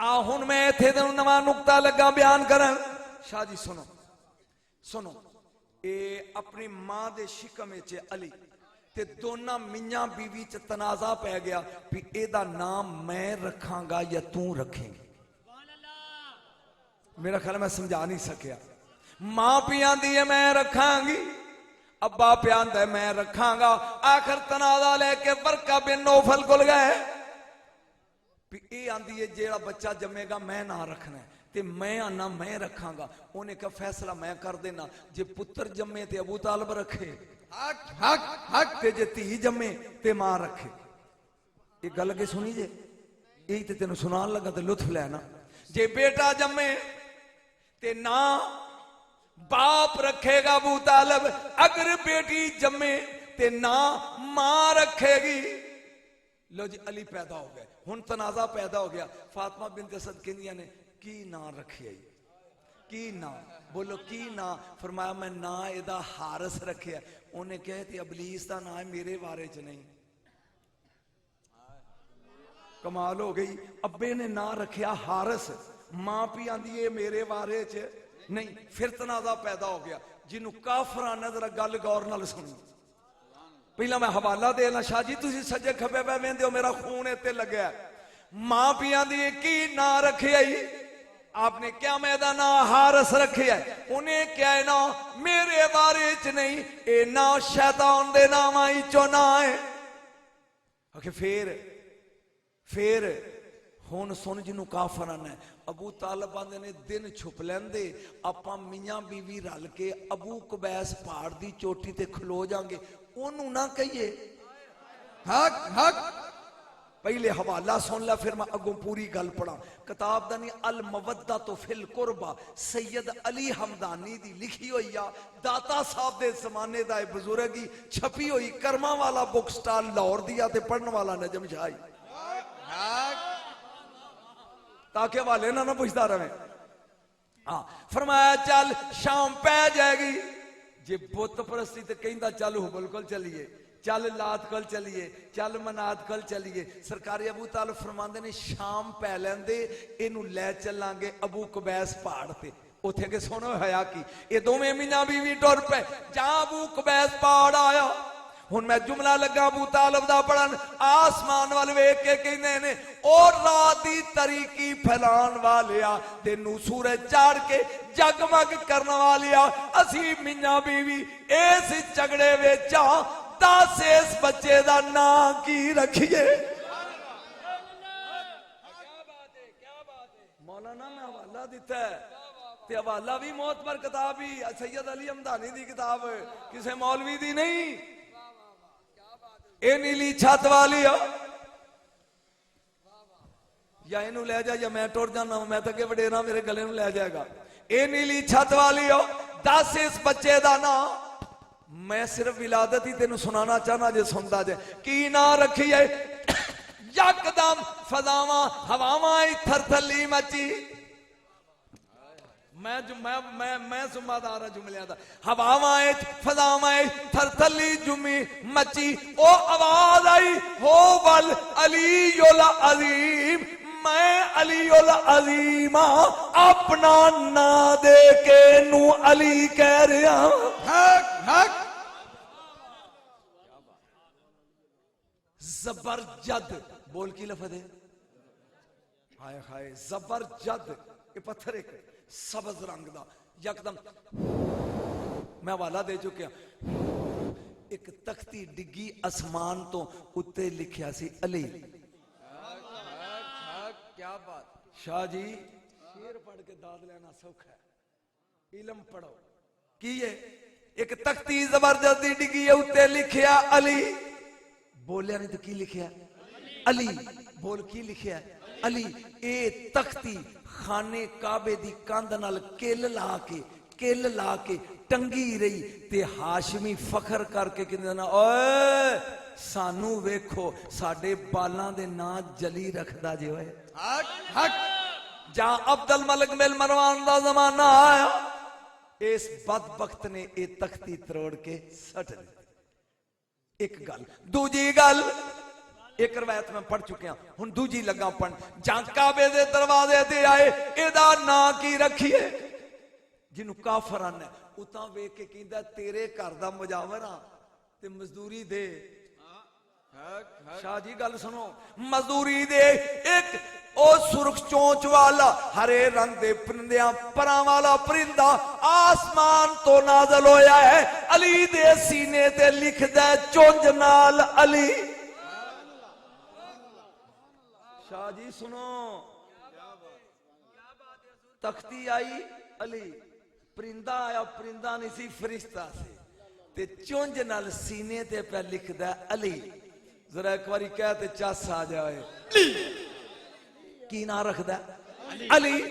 आ हुण मैं इत्थे तेनू नवां नुक्ता लगा बयान करन। शाह जी सुनो सुनो, ये अपनी मां दे शिकम विच अली ते दोनों मियां बीवी च तनाजा पै गया भी एदा नाम मैं रखांगा या तू रखेंगी। मेरा ख्याल मैं समझा नहीं सकिया। मां पी आंदी है मैं रखांगी, अब्बा पे आंदा है मैं रखांगा। आखिर तनाजा लेके बरका बिन नौफल कोल गए भी ये आंदी है जेड़ा बच्चा जमेगा मैं ना रखना है, ते मैं आना मैं रखांगा। उन्हें कहा फैसला मैं कर देना, जे पुत्र जमे ते अबू तालब रखे, हक हक हक, ते जे धी जमे ते मां रखे। ये गल के सुनी जे, यही ते तेन सुनान लगा ते लुत्फ लेना। जे बेटा जमे ते ना बाप रखेगा अबू तालब, अगर बेटी जमे ते ना मां रखेगी। लो जी अली पैदा हो गए, हुन तनाजा पैदा हो गया। फातिमा बिनत असद कहंदियां ने की ना रखे, की ना बोलो की ना। फरमाया मैं ना एदा हारस रखे। उन्हें कहा थे अबलीस का ना है मेरे बारे च नहीं। कमाल हो गई, अब्बे ने ना रखिया हारस, मां पी आंदी है मेरे बारे च नहीं। फिर तनाजा पैदा हो गया। जिन्हों काफराना जरा गल गौर नाल सुनो। पहला मैं हवाला देना शाह जी, तुम सज्जे खब्बे पै वेंदे हो, मेरा खून इत्ते लग्या। मां पी आंदी है की ना रखे आई, आपने क्या मैदा ना हारस रखे है। उन्हें क्या है ना मेरे बारे च नहीं, ए ना शैतान दे नामा चो ना है। आखे फिर हुन सुन जिन्हों काफर आना है। अबू तालब आंदे ने दिन छुप लेंदे, आपां मियां बीवी रल के अबू कुबैस पहाड़ दी चोटी ते खलो जांगे, ओनू ना कहिए हक हक। पहले हवाला सुन ला, फिर मैं अगों पूरी गल पढ़ा। किताब दा नहीं अल मवद्दा तो फिल कुरबा, सैयद अली हमदानी दी लिखी हुई आ। दाता साहब दे जमाने दा बुजुर्ग ही छपी हुई, कर्मा वाला बुक स्टॉल लाहौर दिया ते पढ़न वाला नजम शाही, ताकि हवाले ना पूछता रहे। हाँ फरमाया चल शाम पै जाएगी, जे बुत परस्ती तो कहता चल हुबल कोल चलिए, चल लात कोल चलिए, चल मनात कोल चलिए। सरकारी अबू तालिब फरमांदे ने शाम पै लैंदे, इनू लै चलांगे अबू कुबैस पहाड़ ते। उथे के सुनो हया की, ये दोवें मियां बीवी टुर पे। जहां अबू कुबैस पहाड़ आया, हुन मैं जुमला लगा अबू तालिब दा पढ़न। आसमान वाल वेख के कहंदे ने ओ रात दी तरीकी फैलान वालिया, तेनू सूरज चाड़ के जगमग करन वालिया, असी मियां बीवी इस झगड़े विच दस इस बच्चे दा नां की रखिए। मौलाना ने हवाला दिता है, ते हवाला भी मोतबर किताब ही सैयद अली हमदानी दी किताब, किसी मौलवी दी नहीं। ए नीली छत वाली हो या इनू ले जा, या मैं टुर जाना, मैं तो अगे वडेरा मेरे गले में लै जाएगा। ए नीली छत वाली हो, दस इस बच्चे का ना। मैं सिर्फ विलादत ही तेन सुनाना चाहना, जे सुनता जे की ना रखी है। यकदम फजावा हवावा थरथली मची। मैं जुम्मेदार जुमलिया दा। हवावा फजावा थरथली जुमी मची, ओ आवाज आई हो बल अली अजीम, मैं अली अजीम अपना ना दे के नू अली कह रहा। हक हक जबरजद बोल की लफज है, हाय हाय जबरजद। ये पत्थर एक सबज रंग दा यकदम, मैं हवाला दे चुकिया। एक तख्ती डिगी आसमान तो, उत्ते लिखिया सी अली। क्या बात शाह जी, शेर पढ़ के दाद लेना सौखा है, इलम पढ़ो की है। एक तख्ती जबरदस्ती डिगी है, उत्ते लिखिया अली। बोलिया नहीं तो की लिखिया अली, बोल की लिखिया अली। ए तख्ती खाने काबे दी कंध नाल किल ला के टंगी रही, ते हाशमी फखर करके कहंदे ना ओए सानू वेखो, साडे बालां दे नां जली रखदा जे। ओए हक हक। जहां अब्दुल मलिक बिन मरवान दा जमाना आया, इस बदबख्त ने ये तख्ती तरोड़ के सट दी। एक गल, दूजी गल एक रवायत मैं पढ़ चुकिया, हुण दूजी लगा पढ़। जां काबे दे दरवाजे ते आए, एदा नां की रखिए? जिन्हों काफर आने उतां वेख के कहंदा तेरे घर दा मुजावर आ ते मजदूरी दे। शाह जी गल सुनो, मजदूरी दे। एक ओ सुरख चोंच वाला हरे रंग दे परिंदियां परां वाला परिंदा आसमान तो नाज़िल होया है, अली दे सीने ते लिखदा चुंझ नाल अली। शाह जी सुनो, तख्ती आई अली, परिंदा आया, परिंदा नहीं सी फरिश्ता सी, ते चुंझ नाल सीने ते पे लिखदा अली। जरा एक बारी कह ते चस आ जाए, की ना रखदा अली।